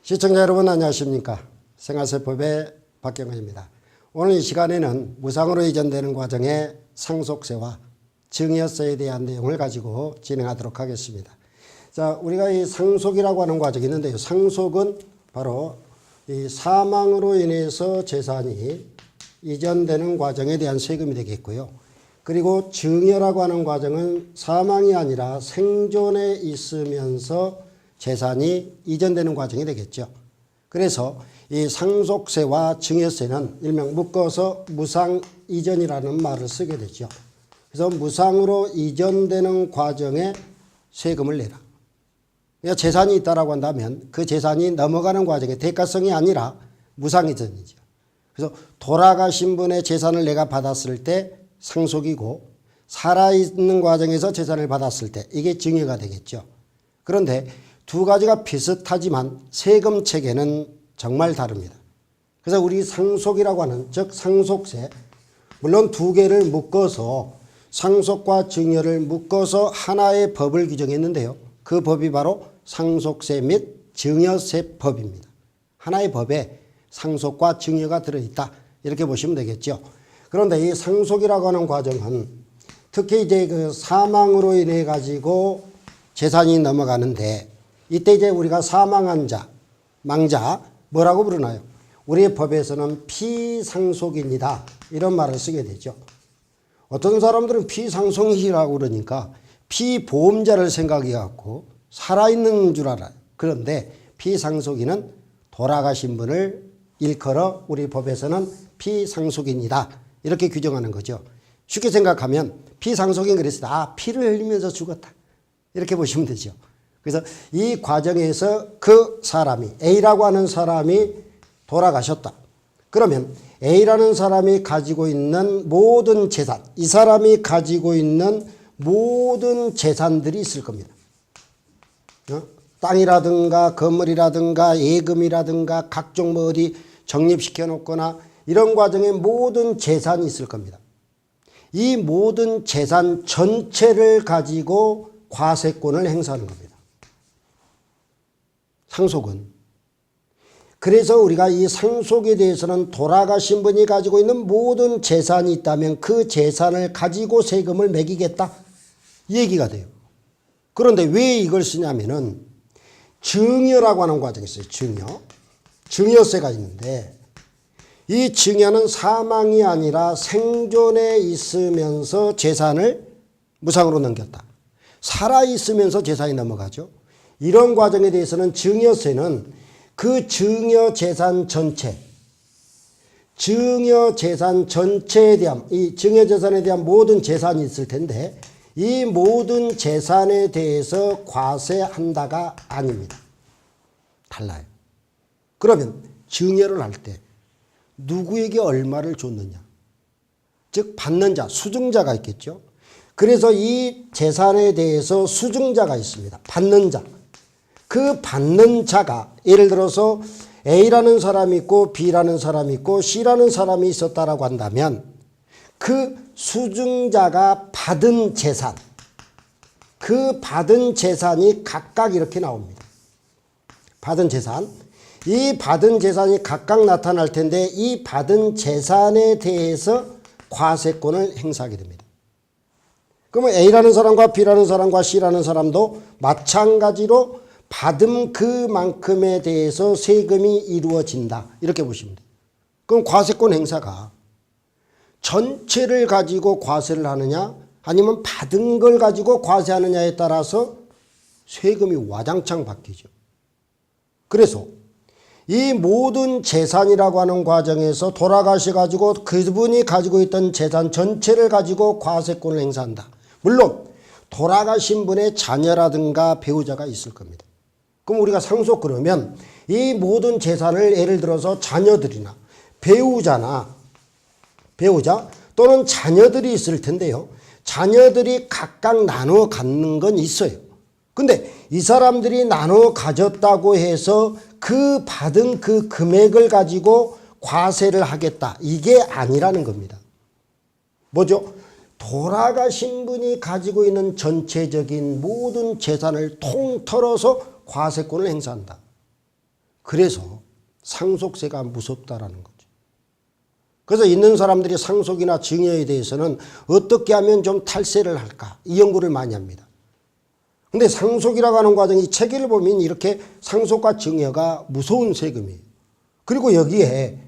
시청자 여러분 안녕하십니까. 생활세법의 박경근입니다. 오늘 이 시간에는 무상으로 이전되는 과정의 상속세와 증여세에 대한 내용을 가지고 진행하도록 하겠습니다. 자, 우리가 이 상속이라고 하는 과정이 있는데요. 상속은 바로 이 사망으로 인해서 재산이 이전되는 과정에 대한 세금이 되겠고요. 그리고 증여라고 하는 과정은 사망이 아니라 생존에 있으면서 재산이 이전되는 과정이 되겠죠. 그래서 이 상속세와 증여세는 일명 묶어서 무상이전이라는 말을 쓰게 되죠. 그래서 무상으로 이전되는 과정에 세금을 내라. 그러니까 재산이 있다라고 한다면 그 재산이 넘어가는 과정에 대가성이 아니라 무상이전이죠. 그래서 돌아가신 분의 재산을 내가 받았을 때 상속이고 살아있는 과정에서 재산을 받았을 때 이게 증여가 되겠죠. 그런데 두 가지가 비슷하지만 세금 체계는 정말 다릅니다. 그래서 우리 상속이라고 하는 즉 상속세, 물론 두 개를 묶어서 상속과 증여를 묶어서 하나의 법을 규정했는데요. 그 법이 바로 상속세 및 증여세법입니다. 하나의 법에 상속과 증여가 들어있다 이렇게 보시면 되겠죠. 그런데 이 상속이라고 하는 과정은 특히 이제 그 사망으로 인해 가지고 재산이 넘어가는데 이때 이제 우리가 사망한 자, 망자 뭐라고 부르나요? 우리의 법에서는 피상속인이다 이런 말을 쓰게 되죠. 어떤 사람들은 피상속인이라고 그러니까 피보험자를 생각해 갖고 살아있는 줄 알아요. 그런데 피상속인은 돌아가신 분을 일컬어 우리 법에서는 피상속인이다 이렇게 규정하는 거죠. 쉽게 생각하면 피상속인 그랬을 때 피를 흘리면서 죽었다 이렇게 보시면 되죠. 그래서 이 과정에서 그 사람이 A라고 하는 사람이 돌아가셨다. 그러면 A라는 사람이 가지고 있는 모든 재산, 이 사람이 가지고 있는 모든 재산들이 있을 겁니다. 땅이라든가 건물이라든가 예금이라든가 각종 뭐 어디 적립시켜 놓거나 이런 과정에 모든 재산이 있을 겁니다. 이 모든 재산 전체를 가지고 과세권을 행사하는 겁니다. 상속은. 그래서 우리가 이 상속에 대해서는 돌아가신 분이 가지고 있는 모든 재산이 있다면 그 재산을 가지고 세금을 매기겠다 이 얘기가 돼요. 그런데 왜 이걸 쓰냐면은 증여라고 하는 과정이 있어요. 증여세가 있는데 이 증여는 사망이 아니라 생존에 있으면서 재산을 무상으로 넘겼다. 살아있으면서 재산이 넘어가죠. 이런 과정에 대해서는 증여세는 그 증여 재산 전체에 대한 이 증여 재산에 대한 모든 재산이 있을 텐데 이 모든 재산에 대해서 과세한다가 아닙니다. 달라요. 그러면 증여를 할 때 누구에게 얼마를 줬느냐? 즉 받는 자, 수증자가 있겠죠. 그래서 이 재산에 대해서 수증자가 있습니다. 받는 자. 그 받는 자가 예를 들어서 A라는 사람이 있고 B라는 사람이 있고 C라는 사람이 있었다라고 한다면 그 수증자가 받은 재산, 그 받은 재산이 각각 이렇게 나옵니다. 받은 재산. 이 받은 재산이 각각 나타날 텐데 이 받은 재산에 대해서 과세권을 행사하게 됩니다. 그러면 A라는 사람과 B라는 사람과 C라는 사람도 마찬가지로 받은 그만큼에 대해서 세금이 이루어진다. 이렇게 보시면 돼요. 그럼 과세권 행사가 전체를 가지고 과세를 하느냐 아니면 받은 걸 가지고 과세하느냐에 따라서 세금이 와장창 바뀌죠. 그래서 이 모든 재산이라고 하는 과정에서 돌아가셔가지고 그분이 가지고 있던 재산 전체를 가지고 과세권을 행사한다. 물론 돌아가신 분의 자녀라든가 배우자가 있을 겁니다. 그럼 우리가 상속 그러면 이 모든 재산을 예를 들어서 자녀들이나 배우자 또는 자녀들이 있을 텐데요. 자녀들이 각각 나눠 갖는 건 있어요. 근데 이 사람들이 나눠 가졌다고 해서 그 받은 그 금액을 가지고 과세를 하겠다. 이게 아니라는 겁니다. 뭐죠? 돌아가신 분이 가지고 있는 전체적인 모든 재산을 통틀어서 과세권을 행사한다. 그래서 상속세가 무섭다라는 거죠. 그래서 있는 사람들이 상속이나 증여에 대해서는 어떻게 하면 좀 탈세를 할까 이 연구를 많이 합니다. 근데 상속이라고 하는 과정이 체계를 보면 이렇게 상속과 증여가 무서운 세금이에요. 그리고 여기에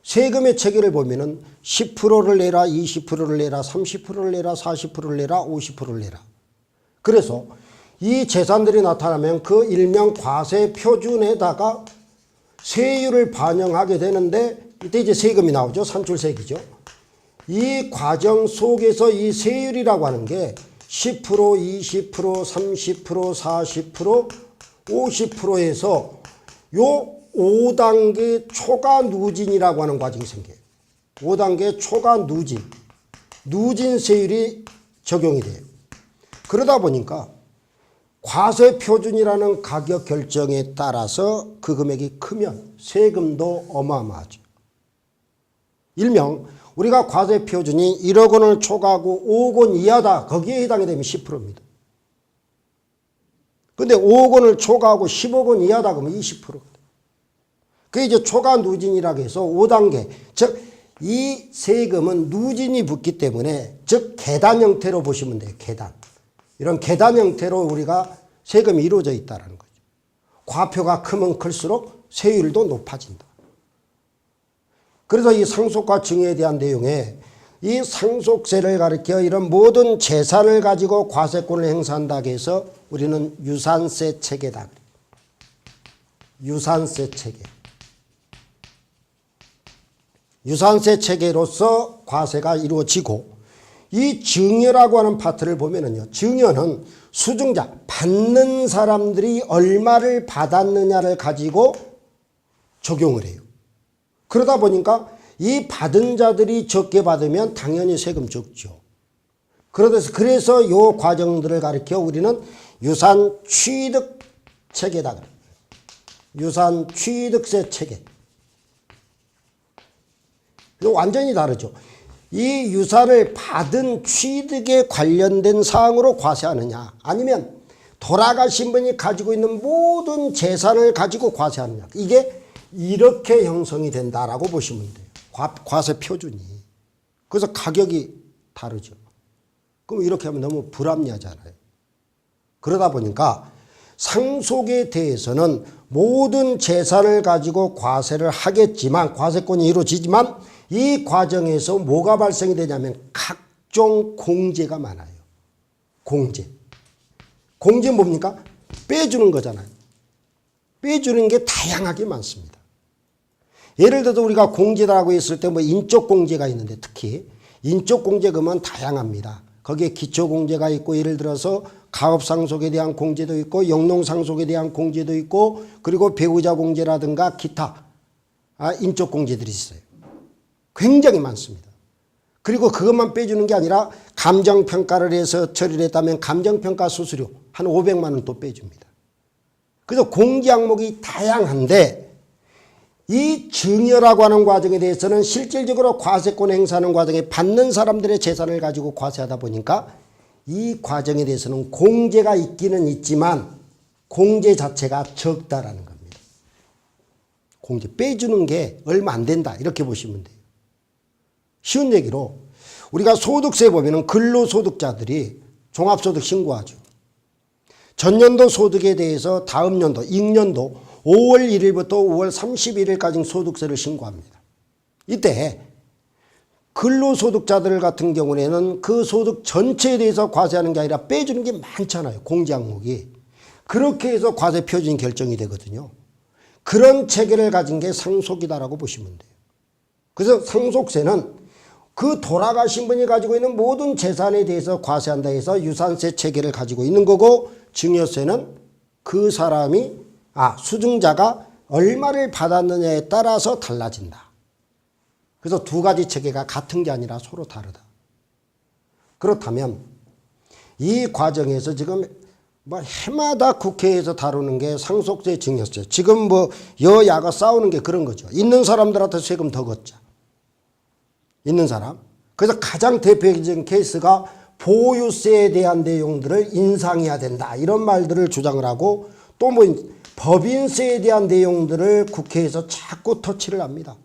세금의 체계를 보면은 10%를 내라, 20%를 내라, 30%를 내라, 40%를 내라, 50%를 내라. 그래서 이 재산들이 나타나면 그 일명 과세 표준에다가 세율을 반영하게 되는데 이때 이제 세금이 나오죠. 산출세기죠. 이 과정 속에서 이 세율이라고 하는 게 10%, 20%, 30%, 40%, 50%에서 요 5단계 초과 누진이라고 하는 과정이 생겨요. 5단계 초과 누진. 누진 세율이 적용이 돼요. 그러다 보니까 과세 표준이라는 가격 결정에 따라서 그 금액이 크면 세금도 어마어마하죠. 일명 우리가 과세 표준이 1억 원을 초과하고 5억 원 이하다. 거기에 해당이 되면 10%입니다. 근데 5억 원을 초과하고 10억 원 이하다 그러면 20%. 그게 이제 초과 누진이라고 해서 5단계. 즉, 이 세금은 누진이 붙기 때문에 즉 계단 형태로 보시면 돼요. 계단. 이런 계단 형태로 우리가 세금이 이루어져 있다는 거죠. 과표가 크면 클수록 세율도 높아진다. 그래서 이 상속과 증여에 대한 내용에 이 상속세를 가리켜 이런 모든 재산을 가지고 과세권을 행사한다고 해서 우리는 유산세 체계다. 유산세 체계. 유산세 체계로서 과세가 이루어지고 이 증여라고 하는 파트를 보면은요. 증여는 수증자, 받는 사람들이 얼마를 받았느냐를 가지고 적용을 해요. 그러다 보니까 이 받은 자들이 적게 받으면 당연히 세금 적죠. 그래서 이 과정들을 가리켜 우리는 유산 취득 체계다. 유산 취득세 체계. 이거 완전히 다르죠. 이 유산을 받은 취득에 관련된 사항으로 과세하느냐 아니면 돌아가신 분이 가지고 있는 모든 재산을 가지고 과세하느냐. 이게 이렇게 형성이 된다라고 보시면 돼요. 과세 표준이. 그래서 가격이 다르죠. 그럼 이렇게 하면 너무 불합리하잖아요. 그러다 보니까 상속에 대해서는 모든 재산을 가지고 과세를 하겠지만 과세권이 이루어지지만 이 과정에서 뭐가 발생이 되냐면 각종 공제가 많아요. 공제. 공제는 뭡니까? 빼주는 거잖아요. 빼주는 게 다양하게 많습니다. 예를 들어서 우리가 공제라고 했을 때 뭐 인적 공제가 있는데 특히 인적 공제금은 다양합니다. 거기에 기초 공제가 있고 예를 들어서 가업 상속에 대한 공제도 있고 영농 상속에 대한 공제도 있고 그리고 배우자 공제라든가 기타 인적 공제들이 있어요. 굉장히 많습니다. 그리고 그것만 빼주는 게 아니라 감정평가를 해서 처리를 했다면 감정평가 수수료 한 500만 원 또 빼줍니다. 그래서 공제 항목이 다양한데 이 증여라고 하는 과정에 대해서는 실질적으로 과세권 행사하는 과정에 받는 사람들의 재산을 가지고 과세하다 보니까 이 과정에 대해서는 공제가 있기는 있지만 공제 자체가 적다라는 겁니다. 공제 빼주는 게 얼마 안 된다 이렇게 보시면 돼요. 쉬운 얘기로 우리가 소득세 보면은 근로소득자들이 종합소득 신고하죠. 전년도 소득에 대해서 다음 연도, 익년도 5월 1일부터 5월 31일까지 소득세를 신고합니다. 이때 근로소득자들 같은 경우에는 그 소득 전체에 대해서 과세하는 게 아니라 빼주는 게 많잖아요. 공제 항목이. 그렇게 해서 과세 표준이 결정이 되거든요. 그런 체계를 가진 게 상속이다라고 보시면 돼요. 그래서 상속세는 그 돌아가신 분이 가지고 있는 모든 재산에 대해서 과세한다 해서 유산세 체계를 가지고 있는 거고 증여세는 그 사람이 수증자가 얼마를 받았느냐에 따라서 달라진다. 그래서 두 가지 체계가 같은 게 아니라 서로 다르다. 그렇다면 이 과정에서 지금 해마다 국회에서 다루는 게 상속세, 증여세. 지금 여야가 싸우는 게 그런 거죠. 있는 사람들한테 세금 더 걷자. 있는 사람. 그래서 가장 대표적인 케이스가 보유세에 대한 내용들을 인상해야 된다. 이런 말들을 주장을 하고 또 뭐 법인세에 대한 내용들을 국회에서 자꾸 터치를 합니다.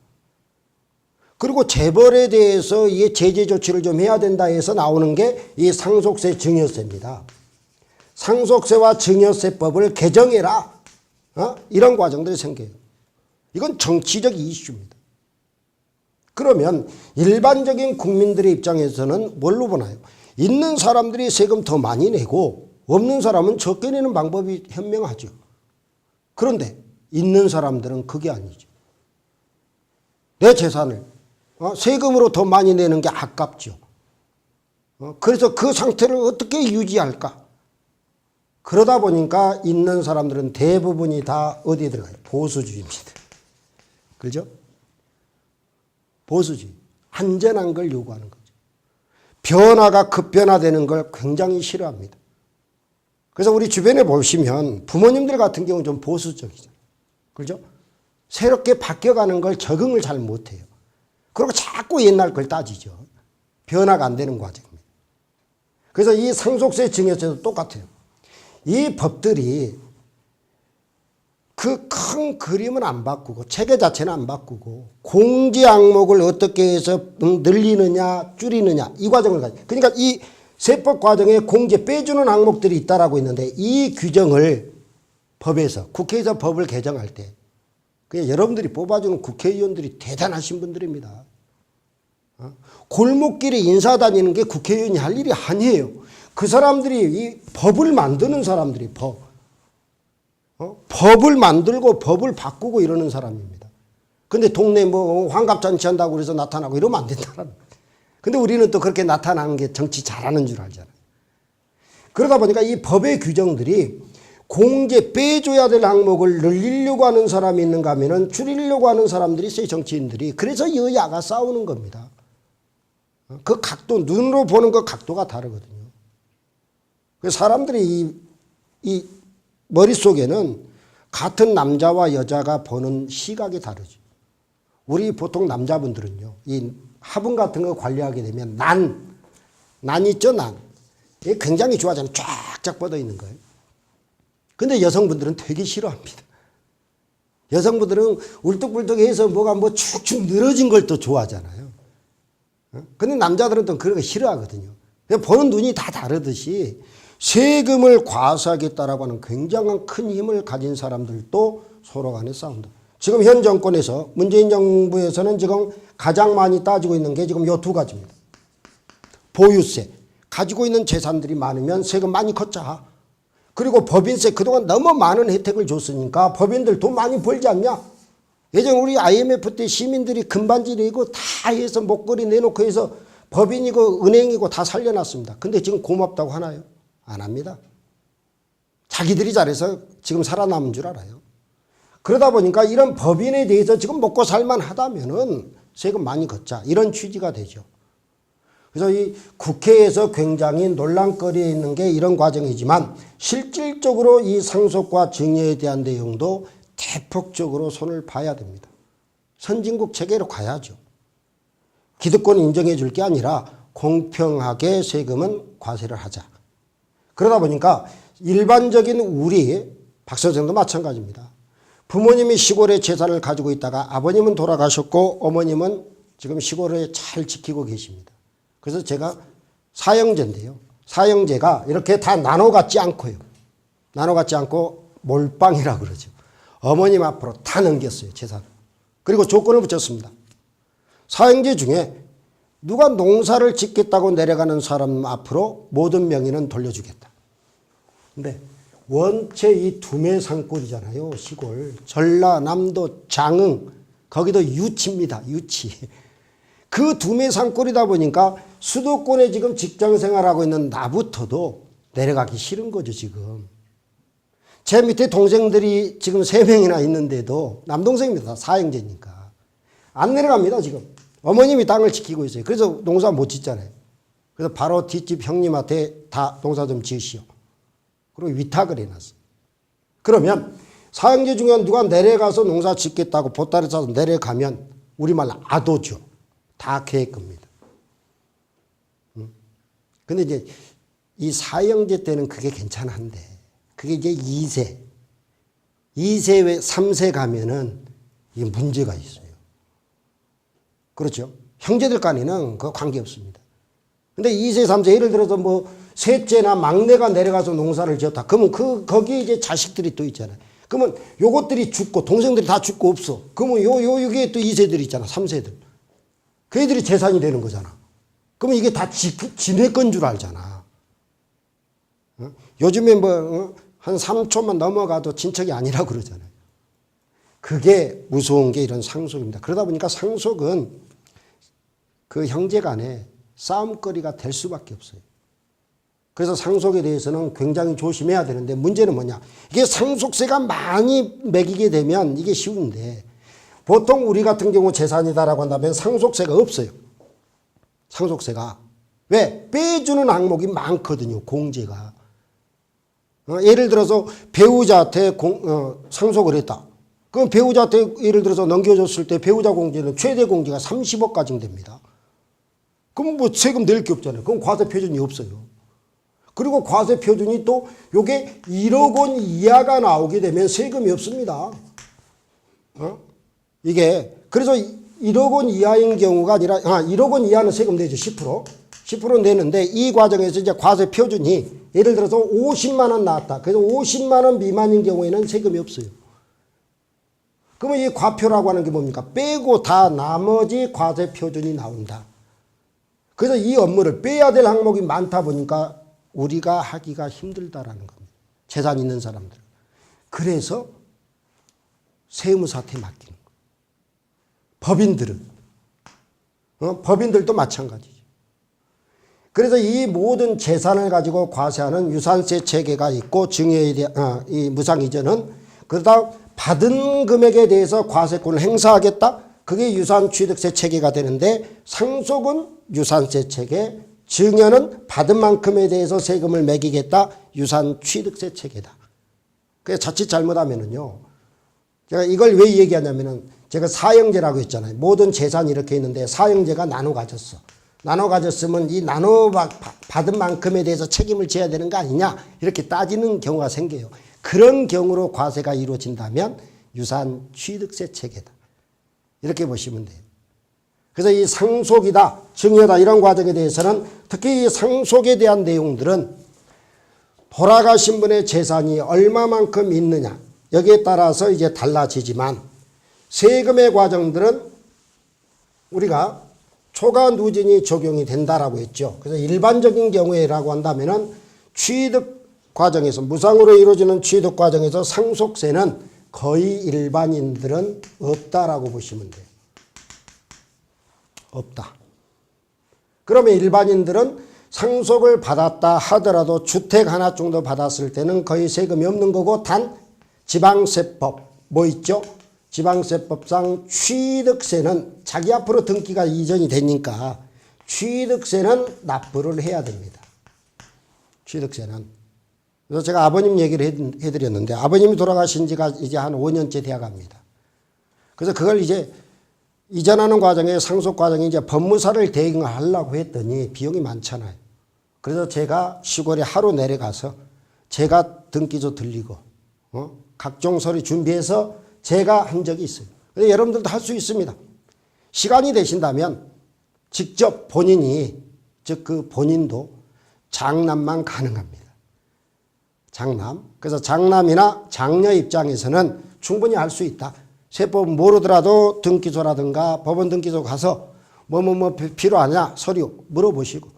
그리고 재벌에 대해서 이 제재 조치를 좀 해야 된다 해서 나오는 게 이 상속세 증여세입니다. 상속세와 증여세법을 개정해라. 이런 과정들이 생겨요. 이건 정치적 이슈입니다. 그러면 일반적인 국민들의 입장에서는 뭘로 보나요? 있는 사람들이 세금 더 많이 내고 없는 사람은 적게 내는 방법이 현명하죠. 그런데 있는 사람들은 그게 아니죠. 내 재산을 세금으로 더 많이 내는 게 아깝죠. 그래서 그 상태를 어떻게 유지할까? 그러다 보니까 있는 사람들은 대부분이 다 어디에 들어가요? 보수주의입니다. 그죠? 보수주의. 안전한 걸 요구하는 거죠. 변화가 급변화되는 걸 굉장히 싫어합니다. 그래서 우리 주변에 보시면 부모님들 같은 경우는 좀 보수적이죠. 그죠? 새롭게 바뀌어가는 걸 적응을 잘 못해요. 그리고 자꾸 옛날 걸 따지죠. 변화가 안 되는 과정입니다. 그래서 이 상속세 증여세도 똑같아요. 이 법들이 그 큰 그림은 안 바꾸고 체계 자체는 안 바꾸고 공제 항목을 어떻게 해서 늘리느냐 줄이느냐 이 과정을 가지고 그러니까 이 세법 과정에 공제 빼주는 항목들이 있다라고 있는데 이 규정을 법에서 국회에서 법을 개정할 때 그냥 여러분들이 뽑아주는 국회의원들이 대단하신 분들입니다. 골목길에 인사 다니는 게 국회의원이 할 일이 아니에요. 그 사람들이 이 법을 만드는 사람들이 법을 만들고 법을 바꾸고 이러는 사람입니다. 근데 동네 뭐 환갑잔치 한다고 그래서 나타나고 이러면 안 된다는. 근데 우리는 또 그렇게 나타나는 게 정치 잘하는 줄 알잖아요. 그러다 보니까 이 법의 규정들이 공제 빼줘야 될 항목을 늘리려고 하는 사람이 있는가 하면은 줄이려고 하는 사람들이 있어요, 정치인들이. 그래서 여야가 싸우는 겁니다. 그 각도, 눈으로 보는 그 각도가 다르거든요. 그래서 사람들이 이 머릿속에는 같은 남자와 여자가 보는 시각이 다르죠. 우리 보통 남자분들은요, 이 화분 같은 거 관리하게 되면 난 있죠, 난. 이게 굉장히 좋아하잖아요. 쫙쫙 뻗어 있는 거예요. 근데 여성분들은 되게 싫어합니다. 여성분들은 울뚝불뚝해서 뭐가 뭐 축축 늘어진 걸 또 좋아하잖아요. 근데 남자들은 또 그런 거 싫어하거든요. 보는 눈이 다 다르듯이 세금을 과세하겠다라고 하는 굉장한 큰 힘을 가진 사람들도 서로 간에 싸운다. 지금 현 정권에서 문재인 정부에서는 지금 가장 많이 따지고 있는 게 지금 요 두 가지입니다. 보유세. 가지고 있는 재산들이 많으면 세금 많이 걷자. 그리고 법인세 그동안 너무 많은 혜택을 줬으니까 법인들 돈 많이 벌지 않냐? 예전 우리 IMF 때 시민들이 금반지 내고 다 해서 목걸이 내놓고 해서 법인이고 은행이고 다 살려놨습니다. 근데 지금 고맙다고 하나요? 안 합니다. 자기들이 잘해서 지금 살아남은 줄 알아요. 그러다 보니까 이런 법인에 대해서 지금 먹고 살만 하다면은 세금 많이 걷자. 이런 취지가 되죠. 그래서 이 국회에서 굉장히 논란거리에 있는 게 이런 과정이지만 실질적으로 이 상속과 증여에 대한 내용도 대폭적으로 손을 봐야 됩니다. 선진국 체계로 가야죠. 기득권 인정해 줄 게 아니라 공평하게 세금은 과세를 하자. 그러다 보니까 일반적인 우리 박 선생도 마찬가지입니다. 부모님이 시골에 재산을 가지고 있다가 아버님은 돌아가셨고 어머님은 지금 시골에 잘 지키고 계십니다. 그래서 제가 사형제인데요. 사형제가 이렇게 다 나눠 갖지 않고요. 나눠 갖지 않고 몰빵이라고 그러죠. 어머님 앞으로 다 넘겼어요, 재산을. 그리고 조건을 붙였습니다. 사형제 중에 누가 농사를 짓겠다고 내려가는 사람 앞으로 모든 명의는 돌려주겠다. 근데 원체 이 두메 산골이잖아요, 시골. 전라남도 장흥, 거기도 유치입니다, 유치. 그 두메 산골이다 보니까 수도권에 지금 직장 생활하고 있는 나부터도 내려가기 싫은 거죠, 지금. 제 밑에 동생들이 지금 3명이나 있는데도 남동생입니다. 사형제니까. 안 내려갑니다, 지금. 어머님이 땅을 지키고 있어요. 그래서 농사 못 짓잖아요. 그래서 바로 뒷집 형님한테 다 농사 좀 지으시오. 그리고 위탁을 해놨어요. 그러면 사형제 중에 누가 내려가서 농사 짓겠다고 보따리 싸서 내려가면 우리말로 아도죠. 다 계획 겁니다. 근데 이제 이 사형제 때는 그게 괜찮은데 그게 이제 2세. 2세, 3세 가면은 이게 문제가 있어요. 그렇죠? 형제들 간에는 그 관계 없습니다. 근데 2세, 3세 예를 들어서 뭐 셋째나 막내가 내려가서 농사를 지었다. 그러면 거기 이제 자식들이 또 있잖아요. 그러면 요것들이 죽고 동생들이 다 죽고 없어. 그러면 요게 또 2세들 있잖아. 3세들. 그 애들이 재산이 되는 거잖아. 그러면 이게 다 지네 건 줄 알잖아. 어? 요즘에 뭐 한 3초만 넘어가도 친척이 아니라고 그러잖아요. 그게 무서운 게 이런 상속입니다. 그러다 보니까 상속은 그 형제 간에 싸움거리가 될 수밖에 없어요. 그래서 상속에 대해서는 굉장히 조심해야 되는데 문제는 뭐냐. 이게 상속세가 많이 매기게 되면 이게 쉬운데 보통 우리 같은 경우 재산이다라고 한다면 상속세가 없어요. 상속세가. 왜? 빼주는 항목이 많거든요. 공제가. 예를 들어서 배우자한테 상속을 했다. 그럼 배우자한테 예를 들어서 넘겨줬을 때 배우자 공제는 최대 공제가 30억까지 됩니다. 그럼 뭐 세금 낼 게 없잖아요. 그럼 과세 표준이 없어요. 그리고 과세 표준이 또 요게 1억 원 이하가 나오게 되면 세금이 없습니다. 이게 그래서 1억 원 이하인 경우가 아니라 1억 원 이하는 세금 내죠. 10% 내는데 이 과정에서 이제 과세 표준이 예를 들어서 50만 원 나왔다. 그래서 50만 원 미만인 경우에는 세금이 없어요. 그러면 이 과표라고 하는 게 뭡니까? 빼고 다 나머지 과세 표준이 나온다. 그래서 이 업무를 빼야 될 항목이 많다 보니까 우리가 하기가 힘들다라는 겁니다. 재산 있는 사람들. 그래서 세무사한테 맡기는 거예요. 법인들은. 법인들도 마찬가지죠. 그래서 이 모든 재산을 가지고 과세하는 유산세 체계가 있고 증여에 대한 이 무상이전은 그러다 받은 금액에 대해서 과세권을 행사하겠다. 그게 유산취득세 체계가 되는데 상속은 유산세 체계, 증여는 받은 만큼에 대해서 세금을 매기겠다. 유산취득세 체계다. 그래서 자칫 잘못하면은요. 제가 이걸 왜 얘기하냐면은 제가 사형제라고 했잖아요. 모든 재산이 이렇게 있는데 사형제가 나눠 가졌어. 나눠 가졌으면 이 나눠 받은 만큼에 대해서 책임을 져야 되는 거 아니냐. 이렇게 따지는 경우가 생겨요. 그런 경우로 과세가 이루어진다면 유산취득세 체계다. 이렇게 보시면 돼요. 그래서 이 상속이다, 증여다 이런 과정에 대해서는 특히 이 상속에 대한 내용들은 돌아가신 분의 재산이 얼마만큼 있느냐 여기에 따라서 이제 달라지지만 세금의 과정들은 우리가 초과 누진이 적용이 된다라고 했죠. 그래서 일반적인 경우에라고 한다면은 취득 과정에서 무상으로 이루어지는 취득 과정에서 상속세는 거의 일반인들은 없다라고 보시면 돼요. 없다. 그러면 일반인들은 상속을 받았다 하더라도 주택 하나 정도 받았을 때는 거의 세금이 없는 거고 단 지방세법 뭐 있죠? 지방세법상 취득세는 자기 앞으로 등기가 이전이 되니까 취득세는 납부를 해야 됩니다. 취득세는. 그래서 제가 아버님 얘기를 해드렸는데 아버님이 돌아가신 지가 이제 한 5년째 되어 갑니다. 그래서 그걸 이제 이전하는 과정에 상속 과정에 이제 법무사를 대행하려고 했더니 비용이 많잖아요. 그래서 제가 시골에 하루 내려가서 제가 등기소 들리고 각종 서류 준비해서 제가 한 적이 있어요. 그래서 여러분들도 할 수 있습니다. 시간이 되신다면 직접 본인이 즉 그 본인도 장남만 가능합니다. 장남. 그래서 장남이나 장녀 입장에서는 충분히 할 수 있다. 세법 모르더라도 등기소라든가 법원 등기소 가서 뭐 필요하냐 서류 물어보시고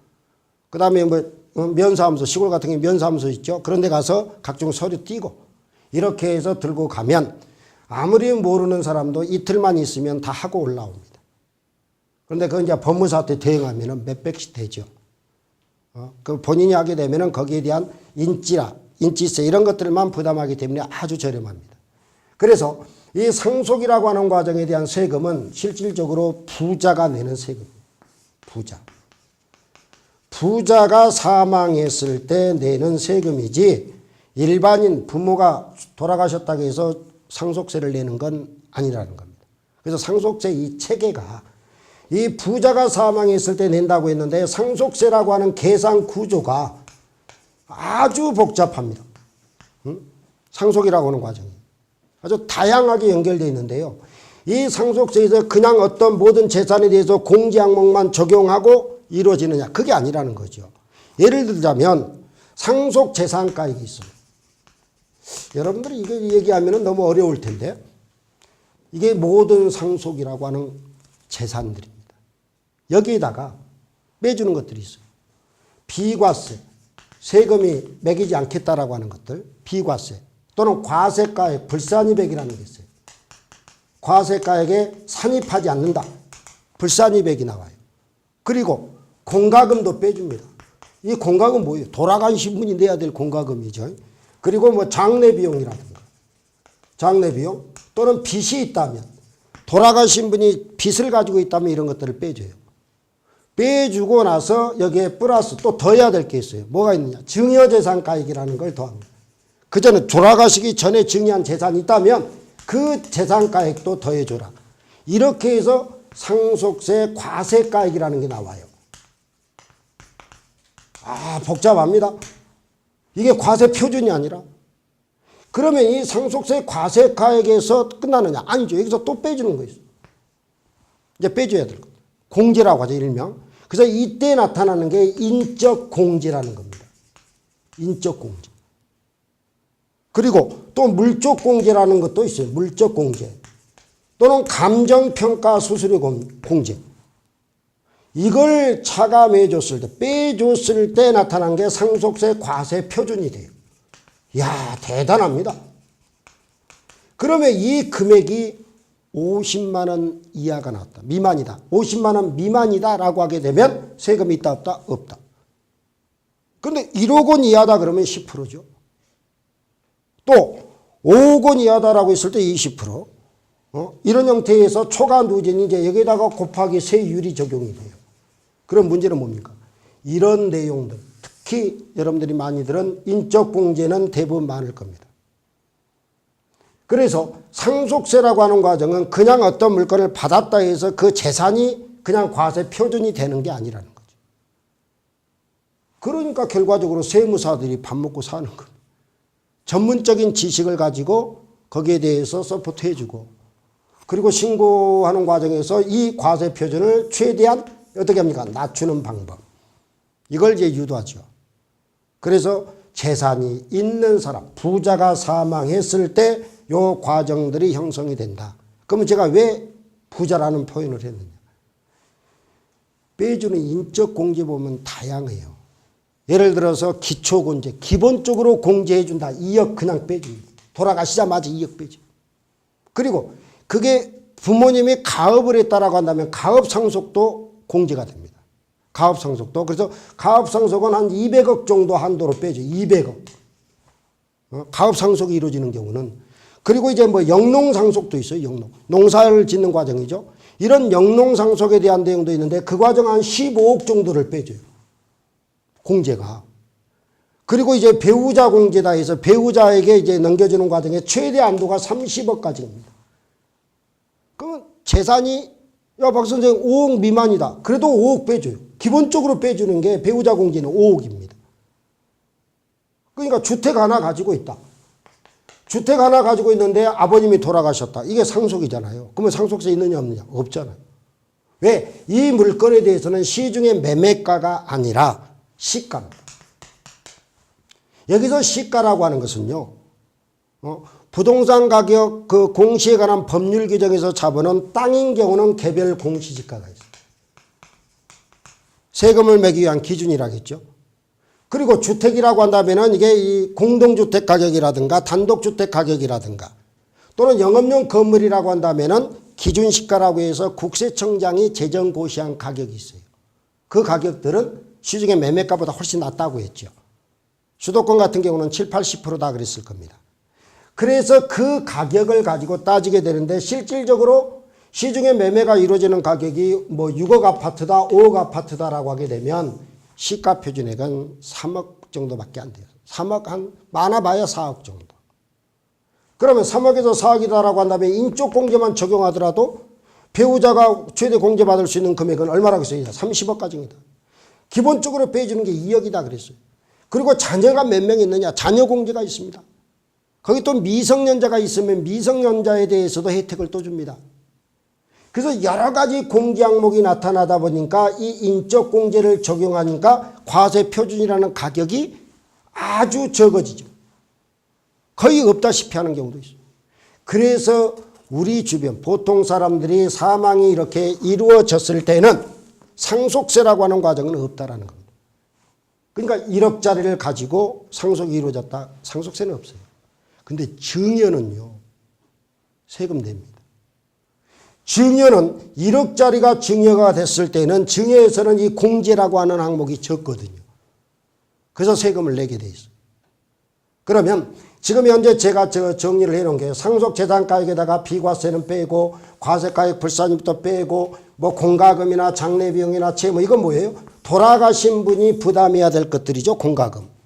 그 다음에 뭐 면사무소 시골 같은 게 면사무소 있죠. 그런 데 가서 각종 서류 띄고 이렇게 해서 들고 가면 아무리 모르는 사람도 이틀만 있으면 다 하고 올라옵니다. 그런데 그건 이제 법무사한테 대행하면 몇백씩 되죠. 그 본인이 하게 되면 거기에 대한 인지세 이런 것들만 부담하기 때문에 아주 저렴합니다. 그래서 이 상속이라고 하는 과정에 대한 세금은 실질적으로 부자가 내는 세금입니다. 부자. 부자가 사망했을 때 내는 세금이지 일반인 부모가 돌아가셨다고 해서 상속세를 내는 건 아니라는 겁니다. 그래서 상속세 이 체계가 이 부자가 사망했을 때 낸다고 했는데 상속세라고 하는 계산 구조가 아주 복잡합니다. 상속이라고 하는 과정이. 아주 다양하게 연결되어 있는데요. 이 상속세에서 그냥 어떤 모든 재산에 대해서 공제 항목만 적용하고 이루어지느냐, 그게 아니라는 거죠. 예를 들자면 상속재산가액이 있어요. 여러분들이 이거 얘기하면 너무 어려울 텐데, 이게 모든 상속이라고 하는 재산들입니다. 여기에다가 빼주는 것들이 있어요. 비과세, 세금이 매기지 않겠다라고 하는 것들, 비과세 또는 과세가액, 불산이백이라는 게 있어요. 과세가액에 산입하지 않는다. 불산이백이 나와요. 그리고 공과금도 빼줍니다. 이 공과금 뭐예요? 돌아간 신분이 내야 될 공과금이죠. 그리고 뭐 장례비용이라든가, 장례비용 또는 빚이 있다면, 돌아가신 분이 빚을 가지고 있다면 이런 것들을 빼줘요. 빼주고 나서 여기에 플러스 또 더해야 될 게 있어요. 뭐가 있느냐? 증여재산가액이라는 걸 더합니다. 그 전에 돌아가시기 전에 증여한 재산이 있다면 그 재산가액도 더해줘라. 이렇게 해서 상속세 과세가액이라는 게 나와요. 아, 복잡합니다. 이게 과세 표준이 아니라. 그러면 이 상속세 과세가액에서 끝나느냐? 아니죠. 여기서 또 빼주는 거 있어요. 이제 빼줘야 될 것. 공제라고 하죠, 일명. 그래서 이때 나타나는 게 인적 공제라는 겁니다. 인적 공제. 그리고 또 물적 공제라는 것도 있어요. 물적 공제. 또는 감정평가 수수료 공제. 이걸 차감해줬을 때, 빼줬을 때 나타난 게 상속세 과세 표준이 돼요. 이야, 대단합니다. 그러면 이 금액이 50만 원 이하가 나왔다. 미만이다. 50만 원 미만이다라고 하게 되면 세금이 있다 없다? 없다. 그런데 1억 원 이하다 그러면 10%죠. 또 5억 원 이하다라고 했을 때 20%. 이런 형태에서 초과 누진이 이제 여기다가 곱하기 세율이 적용이 돼요. 그럼 문제는 뭡니까? 이런 내용들, 특히 여러분들이 많이 들은 인적 공제는 대부분 많을 겁니다. 그래서 상속세라고 하는 과정은 그냥 어떤 물건을 받았다 해서 그 재산이 그냥 과세 표준이 되는 게 아니라는 거죠. 그러니까 결과적으로 세무사들이 밥 먹고 사는 겁니다. 전문적인 지식을 가지고 거기에 대해서 서포트 해주고, 그리고 신고하는 과정에서 이 과세 표준을 최대한 어떻게 합니까? 낮추는 방법. 이걸 이제 유도하죠. 그래서 재산이 있는 사람, 부자가 사망했을 때 요 과정들이 형성이 된다. 그러면 제가 왜 부자라는 표현을 했느냐? 빼주는 인적 공제 보면 다양해요. 예를 들어서 기초공제, 기본적으로 공제해 준다. 2억 그냥 빼줍니다. 돌아가시자마자 2억 빼줘. 그리고 그게 부모님이 가업을 했다라고 한다면 가업상속도 공제가 됩니다. 가업상속도. 그래서 가업상속은 한 200억 정도 한도로 빼죠. 200억. 가업상속이 이루어지는 경우는. 그리고 이제 뭐 영농상속도 있어요. 영농. 농사를 짓는 과정이죠. 이런 영농상속에 대한 내용도 있는데 그 과정 한 15억 정도를 빼줘요. 공제가. 그리고 이제 배우자 공제다 해서 배우자에게 이제 넘겨주는 과정에 최대 한도가 30억까지입니다. 그러면 재산이 야, 박 선생님 5억 미만이다. 그래도 5억 빼줘요. 기본적으로 빼주는 게 배우자 공제는 5억입니다. 그러니까 주택 하나 가지고 있다. 주택 하나 가지고 있는데 아버님이 돌아가셨다. 이게 상속이잖아요. 그러면 상속세 있느냐 없느냐? 없잖아요. 왜? 이 물건에 대해서는 시중의 매매가가 아니라 시가입니다. 여기서 시가라고 하는 것은요. 부동산 가격 그 공시에 관한 법률 규정에서 잡아놓은 땅인 경우는 개별 공시지가가 있어요. 세금을 매기 위한 기준이라겠죠. 그리고 주택이라고 한다면은 이게 이 공동주택 가격이라든가 단독주택 가격이라든가 또는 영업용 건물이라고 한다면은 기준시가라고 해서 국세청장이 제정 고시한 가격이 있어요. 그 가격들은 시중의 매매가보다 훨씬 낮다고 했죠. 수도권 같은 경우는 7, 80%다 그랬을 겁니다. 그래서 그 가격을 가지고 따지게 되는데 실질적으로 시중에 매매가 이루어지는 가격이 뭐 6억 아파트다, 5억 아파트다라고 하게 되면 시가 표준액은 3억 정도밖에 안 돼요. 3억 한 많아봐야 4억 정도. 그러면 3억에서 4억이다라고 한다면 인적 공제만 적용하더라도 배우자가 최대 공제받을 수 있는 금액은 얼마라고 했어요? 30억까지입니다. 기본적으로 빼주는 게 2억이다 그랬어요. 그리고 자녀가 몇 명 있느냐? 자녀 공제가 있습니다. 거기 또 미성년자가 있으면 미성년자에 대해서도 혜택을 또 줍니다. 그래서 여러 가지 공제 항목이 나타나다 보니까 이 인적 공제를 적용하니까 과세 표준이라는 가격이 아주 적어지죠. 거의 없다시피 하는 경우도 있어요. 그래서 우리 주변 보통 사람들이 사망이 이렇게 이루어졌을 때는 상속세라고 하는 과정은 없다라는 겁니다. 그러니까 1억짜리를 가지고 상속이 이루어졌다. 상속세는 없어요. 근데 증여는요. 세금 냅니다. 증여는 1억짜리가 증여가 됐을 때는 증여에서는 이 공제라고 하는 항목이 적거든요. 그래서 세금을 내게 돼 있어요. 그러면 지금 현재 제가 정리를 해놓은 게 상속재산가액에다가 비과세는 빼고 과세가액 불산입도 빼고 뭐 공과금이나 장례비용이나 채무 이건 뭐예요? 돌아가신 분이 부담해야 될 것들이죠. 공과금.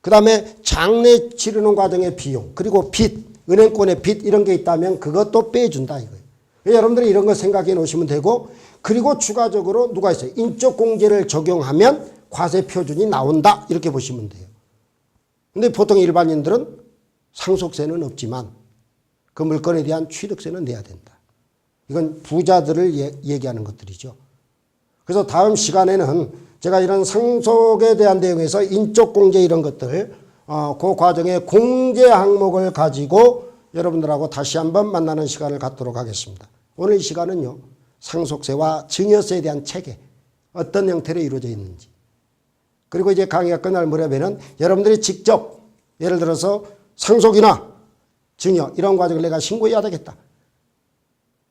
그 다음에 장례 치르는 과정의 비용 그리고 빚, 은행권의 빚 이런 게 있다면 그것도 빼준다 이거예요. 여러분들이 이런 거 생각해 놓으시면 되고 그리고 추가적으로 누가 있어요? 인적 공제를 적용하면 과세 표준이 나온다 이렇게 보시면 돼요. 근데 보통 일반인들은 상속세는 없지만 그 물건에 대한 취득세는 내야 된다. 이건 부자들을 얘기하는 것들이죠. 그래서 다음 시간에는 제가 이런 상속에 대한 내용에서 인적 공제 이런 것들 그 과정의 공제 항목을 가지고 여러분들하고 다시 한번 만나는 시간을 갖도록 하겠습니다. 오늘 이 시간은요. 상속세와 증여세에 대한 체계 어떤 형태로 이루어져 있는지 그리고 이제 강의가 끝날 무렵에는 여러분들이 직접 예를 들어서 상속이나 증여 이런 과정을 내가 신고해야 되겠다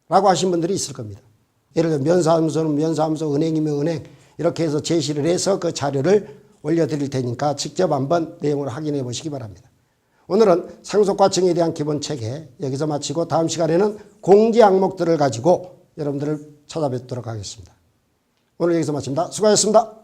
라고 하신 분들이 있을 겁니다. 예를 들어 면사무소는 면사무소, 은행이면 은행 이렇게 해서 제시를 해서 그 자료를 올려드릴 테니까 직접 한번 내용을 확인해 보시기 바랍니다. 오늘은 상속과 증여에 대한 기본 체계 여기서 마치고 다음 시간에는 공제 항목들을 가지고 여러분들을 찾아뵙도록 하겠습니다. 오늘 여기서 마칩니다. 수고하셨습니다.